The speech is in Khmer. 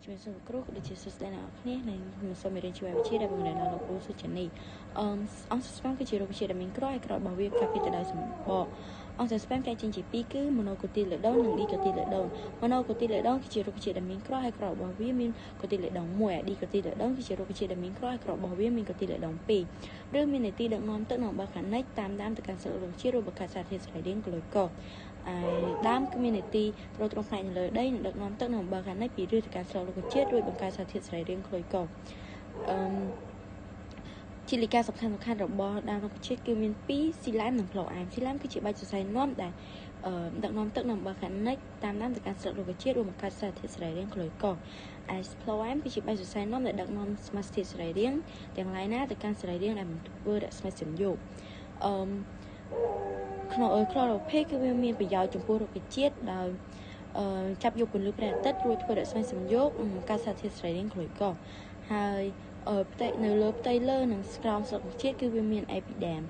ជំរាបសួរគ្រូដូចជាសួស្តីអ្នកនរគ្នានិងសូមមេរៀនជីវវិទ្យាដែលបង្រៀនដល់លោកគ្រូសុចានីអង្គស្ប៉ាំគឺជារុក្ខជាតិដែលមានក្រហើយក្ររបស់វាកាពីទៅដោយសម្បកអង្គស្ប៉ាំចែកចេញជាពីរគឺម៉ូណូកូទីលេដូននិងឌីកូទីលេដូនម៉ូណូកូទីលេដូនគឺជារុក្ខជាតិដែលមានក្រហើយក្ររបស់វាមានកូទីលេដូន1ឌីកូទីលេដូនគឺជារុក្ខជាតិដែលមានក្រហើយក្ររបស់វាមានកូទីលេដូន2ឬមាននីតិដឹកនាំទឹកនៅបើខាងលិចតាមដានទៅកាន់សិលរុក្ខជាតិរបស់កាសារធាតុស្រែរៀងក្លូយកូដើមគឺមាននីតិត្រួតត្រងផ្នែកនៅលើដីនិងដឹកនាំទឹកនៅបើខាងលិចពីឬទៅកាន់សិលរុក្ខជាតិរួចបង្កើតសារធាតុស្រែរៀងក្លូយកូជាលិកាសំខាន់របស់ដើមរុក្ខជាតិគឺមាន2ស៊ីឡែមនិងផ្លូអែមស៊ីឡែមគឺជាបាច់សរសៃនាំដែលដឹកនាំទឹកនៅបើខាងលិចតាមដានទៅកាន់សិលរុក្ខជាតិរួមបង្កើតសារធាតុស្រែរៀងក្លូយកូឯផ្លូអែមគឺជាបាច់សរសៃនាំដែលដឹកនាំសមាសធាតុស្រែរៀងទាំងឡាយណាទៅកាន់ស្រែរៀងដែលមិនធ្វើរស្មីសំយោគក្នុងក្លរ៉ូផេគឺវាមានប្រយោជន៍ចំពោះរុក្ខជាតិដោយចាប់យកពន្លឺព្រះអាទិត្យរួចធ្វើរស្មីសំយោគបង្កើតសារធាតុស្រែរៀងក្លូយកូហើយផ្ទៃនៅលើផ្ទៃលើនិងក្រោមស្លឹករុក្ខជាតិគឺវាមានអេពីដែម